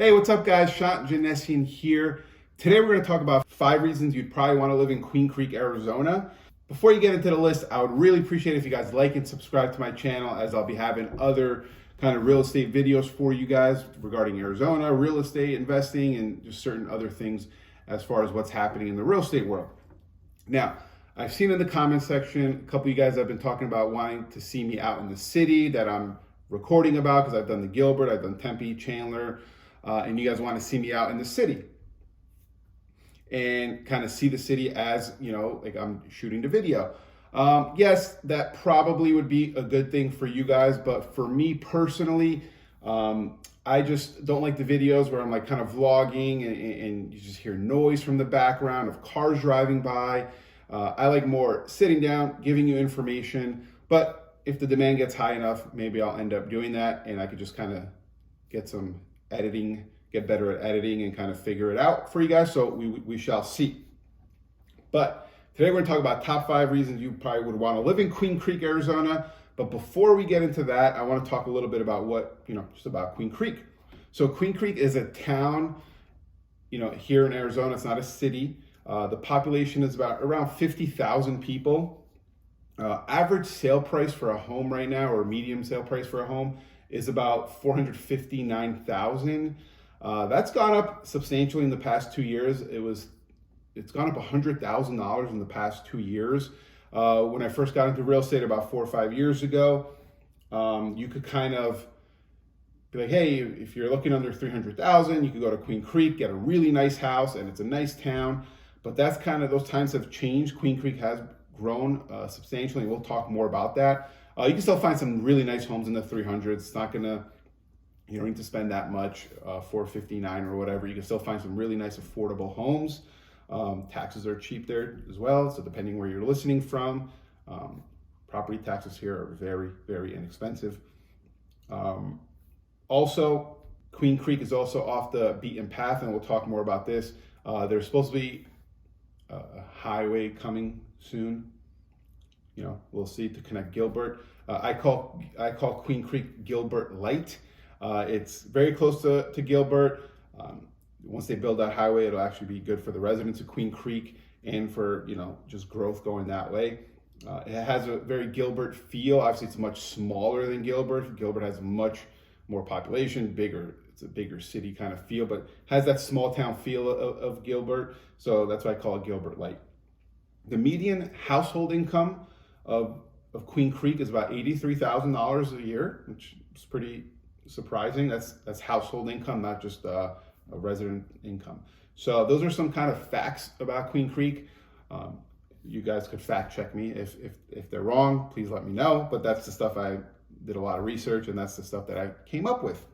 Hey, what's up, guys? Shant Janessian here. Today, we're going to talk about 5 reasons you'd probably want to live in Queen Creek, Arizona. Before you get into the list, I would really appreciate if you guys like and subscribe to my channel, as I'll be having other kind of real estate videos for you guys regarding Arizona, real estate investing, and just certain other things as far as what's happening in the real estate world. Now, I've seen in the comment section, a couple of you guys have been talking about wanting to see me out in the city that I'm recording about, because I've done the Gilbert, I've done Tempe, Chandler, and you guys want to see me out in the city and kind of see the city as, you know, like I'm shooting the video. Yes, that probably would be a good thing for you guys, but for me personally, I just don't like the videos where I'm like kind of vlogging and you just hear noise from the background of cars driving by. I like more sitting down, giving you information, but if the demand gets high enough, maybe I'll end up doing that and I could just kind of get better at editing and kind of figure it out for you guys. So we shall see. But today we're gonna talk about top 5 reasons you probably would want to live in Queen Creek, Arizona. But before we get into that, I want to talk a little bit about just about Queen Creek. So Queen Creek is a town, here in Arizona. It's not a city. The population is around 50,000 people. Average sale price for a home right now, or medium sale price for a home, is about $459,000. That's gone up substantially in the past 2 years. It's gone up $100,000 in the past 2 years. When I first got into real estate about 4 or 5 years ago, you could kind of be like, hey, if you're looking under $300,000, you could go to Queen Creek, get a really nice house, and it's a nice town. But that's kind of, those times have changed. Queen Creek has grown substantially. We'll talk more about that. You can still find some really nice homes in the 300s. It's not gonna, you don't need to spend that much, $459 or whatever. You can still find some really nice affordable homes. Taxes are cheap there as well. So depending where you're listening from, property taxes here are very, very inexpensive. Also, Queen Creek is also off the beaten path, and we'll talk more about this. There's supposed to be a highway coming soon. We'll see, to connect Gilbert. I call Queen Creek Gilbert Light. It's very close to Gilbert. Once they build that highway, it'll actually be good for the residents of Queen Creek and for, just growth going that way. It has a very Gilbert feel. Obviously, it's much smaller than Gilbert. Gilbert has much more population, bigger. It's a bigger city kind of feel, but has that small town feel of Gilbert. So that's why I call it Gilbert Light. The median household income of Queen Creek is about $83,000 a year, which is pretty surprising. That's household income, not just a resident income. So those are some kind of facts about Queen Creek. You guys could fact check me if they're wrong. Please let me know. But that's the stuff I did a lot of research, and that's the stuff that I came up with.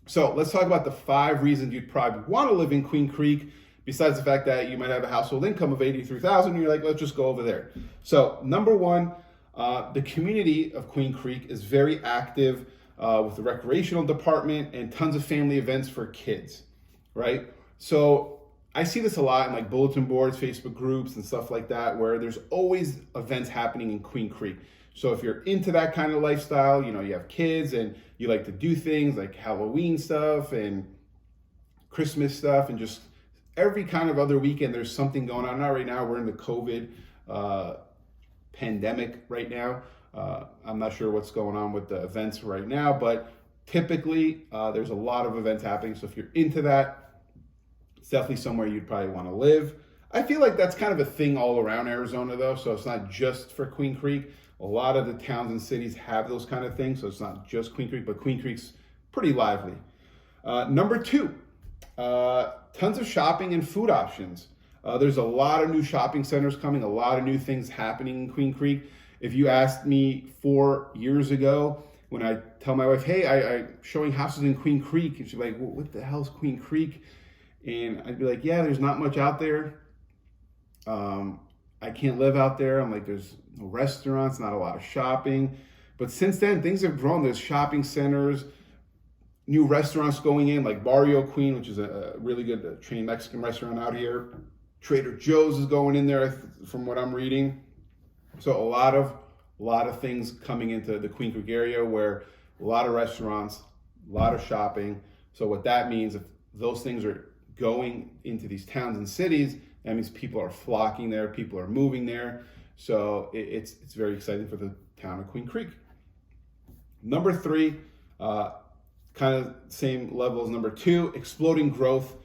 So let's talk about the 5 reasons you'd probably want to live in Queen Creek, besides the fact that you might have a household income of $83,000. You're like, let's just go over there. So number 1, the community of Queen Creek is very active with the recreational department and tons of family events for kids, right? So I see this a lot in like bulletin boards, Facebook groups, and stuff like that, where there's always events happening in Queen Creek. So if you're into that kind of lifestyle, you have kids and you like to do things like Halloween stuff and Christmas stuff, and just every kind of other weekend, there's something going on. Now, right now, we're in the COVID pandemic right now. I'm not sure what's going on with the events right now, but typically there's a lot of events happening. So if you're into that, it's definitely somewhere you'd probably want to live. I feel like that's kind of a thing all around Arizona, though. So it's not just for Queen Creek. A lot of the towns and cities have those kind of things. So it's not just Queen Creek, but Queen Creek's pretty lively. Number 2, tons of shopping and food options. There's a lot of new shopping centers coming, a lot of new things happening in Queen Creek. If you asked me 4 years ago, when I tell my wife, hey, I'm showing houses in Queen Creek, and she's like, well, what the hell's Queen Creek? And I'd be like, yeah, there's not much out there. I can't live out there. I'm like, there's no restaurants, not a lot of shopping. But since then, things have grown. There's shopping centers, new restaurants going in, like Barrio Queen, which is a really good trained Mexican restaurant out here. Trader Joe's is going in there, from what I'm reading. So a lot of things coming into the Queen Creek area, where a lot of restaurants, a lot of shopping. So what that means, if those things are going into these towns and cities, that means people are flocking there, people are moving there. So it's very exciting for the town of Queen Creek. Number 3, kind of same level as number 2, exploding growth.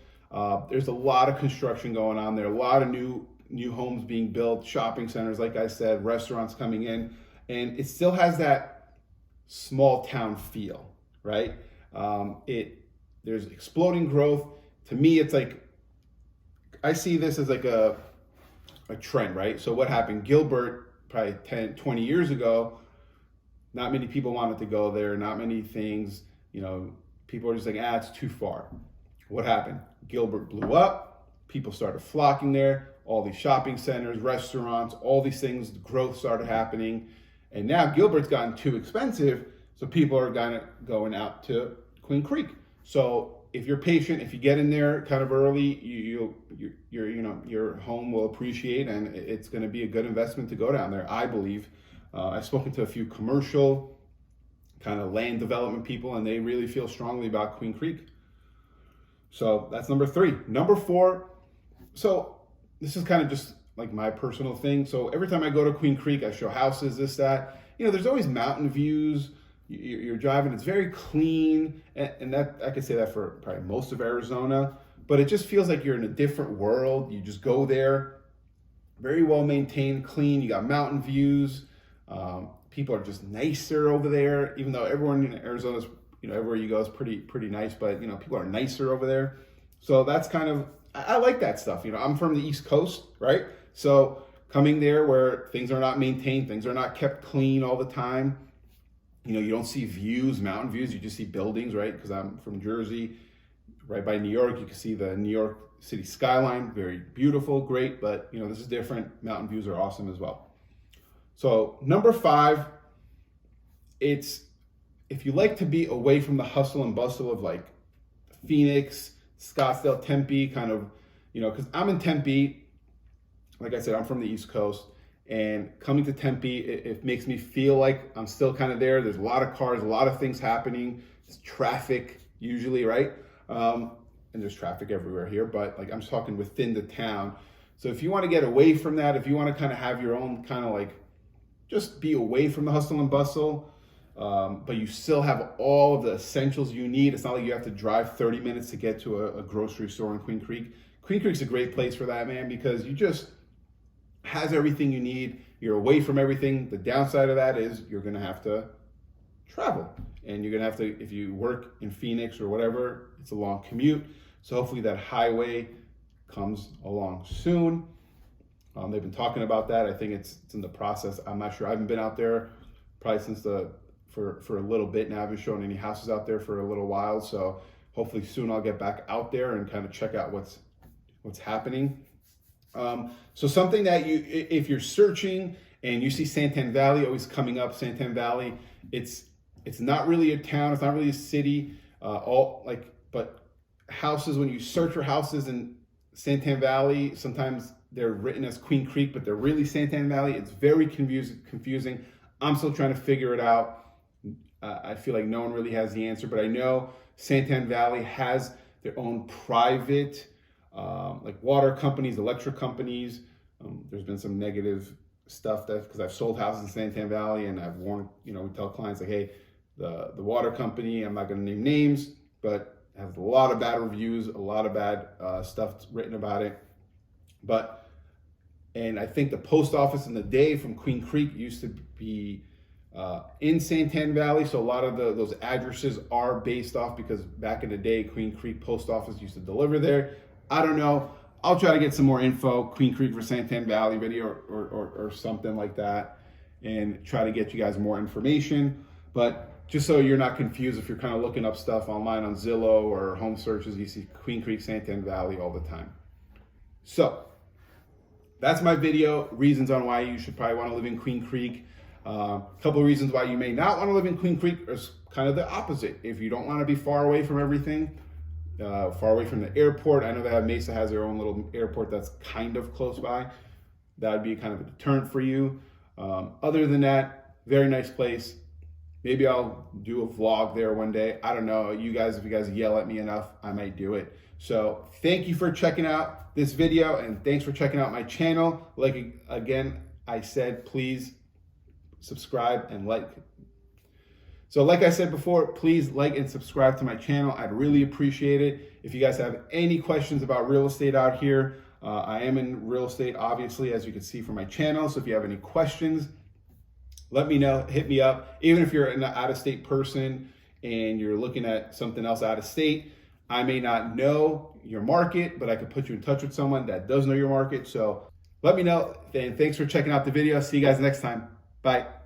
There's a lot of construction going on there, a lot of new homes being built, shopping centers, like I said, restaurants coming in, and it still has that small town feel, right? There's exploding growth. To me, it's like, I see this as like a trend, right? So what happened? Gilbert, probably 10, 20 years ago, not many people wanted to go there, not many things, people are just like, it's too far. What happened? Gilbert blew up, people started flocking there, all these shopping centers, restaurants, all these things, growth started happening. And now Gilbert's gotten too expensive, so people are going out to Queen Creek. So if you're patient, if you get in there kind of early, your home will appreciate, and it's going to be a good investment to go down there, I believe. I've spoken to a few commercial kind of land development people, and they really feel strongly about Queen Creek. So that's number 3. Number 4, so this is kind of just like my personal thing. So every time I go to Queen Creek, I show houses, this, that. There's always mountain views. You're driving, it's very clean, and that I could say that for probably most of Arizona, but it just feels like you're in a different world. You just go there, very well maintained, clean, you got mountain views, people are just nicer over there, even though everyone in Arizona's, everywhere you go is pretty nice, but people are nicer over there. So that's kind of, I like that stuff. I'm from the East Coast, right? So coming there where things are not maintained, things are not kept clean all the time, you don't see views, mountain views, you just see buildings, right? Because I'm from Jersey, right by New York. You can see the New York City skyline, very beautiful, great, but this is different. Mountain views are awesome as well. So number 5, it's, if you like to be away from the hustle and bustle of like Phoenix, Scottsdale, Tempe, kind of, because I'm in Tempe, like I said, I'm from the East Coast. And coming to Tempe, it makes me feel like I'm still kind of there. There's a lot of cars, a lot of things happening. There's traffic usually, right? And there's traffic everywhere here, but like I'm just talking within the town. So if you want to get away from that, if you want to kind of have your own kind of like, just be away from the hustle and bustle, but you still have all of the essentials you need. It's not like you have to drive 30 minutes to get to a grocery store in Queen Creek. Queen Creek's a great place for that, man, because you just has everything you need. You're away from everything. The downside of that is you're going to have to travel, and you're going to have to, if you work in Phoenix or whatever, it's a long commute. So hopefully that highway comes along soon. They've been talking about that. I think it's in the process. I'm not sure. I haven't been out there probably since for a little bit now. I haven't shown any houses out there for a little while. So hopefully soon I'll get back out there and kind of check out what's happening. So something that if you're searching and you see Santan Valley always coming up, Santan Valley, it's not really a town, it's not really a city, but houses, when you search for houses in Santan Valley, sometimes they're written as Queen Creek, but they're really Santan Valley. It's very confusing. I'm still trying to figure it out. I feel like no one really has the answer, but I know Santan Valley has their own private like water companies, electric companies. There's been some negative stuff because I've sold houses in Santan Valley, and I've warned, we tell clients like, hey, the water company, I'm not going to name names, but has a lot of bad reviews, a lot of bad stuff written about it. And I think the post office in the day from Queen Creek used to be in Santan Valley, so a lot of those addresses are based off, because back in the day, Queen Creek post office used to deliver there. I don't know. I'll try to get some more info, Queen Creek for Santan Valley video or something like that, and try to get you guys more information. But just so you're not confused, if you're kind of looking up stuff online on Zillow or home searches, you see Queen Creek, Santan Valley all the time. So that's my video, reasons on why you should probably want to live in Queen Creek. A couple of reasons why you may not want to live in Queen Creek is kind of the opposite. If you don't want to be far away from everything, far away from the airport. I know that Mesa has their own little airport that's kind of close by. That would be kind of a deterrent for you. Other than that, very nice place. Maybe I'll do a vlog there one day. I don't know. If you guys yell at me enough, I might do it. So thank you for checking out this video, and thanks for checking out my channel. Like, again, I said, please subscribe and like. So like I said before, please like and subscribe to my channel. I'd really appreciate it. If you guys have any questions about real estate out here, I am in real estate, obviously, as you can see from my channel. So if you have any questions, let me know, hit me up. Even if you're an out-of-state person and you're looking at something else out of state, I may not know your market, but I could put you in touch with someone that does know your market. So let me know, and thanks for checking out the video. See you guys next time. Bye.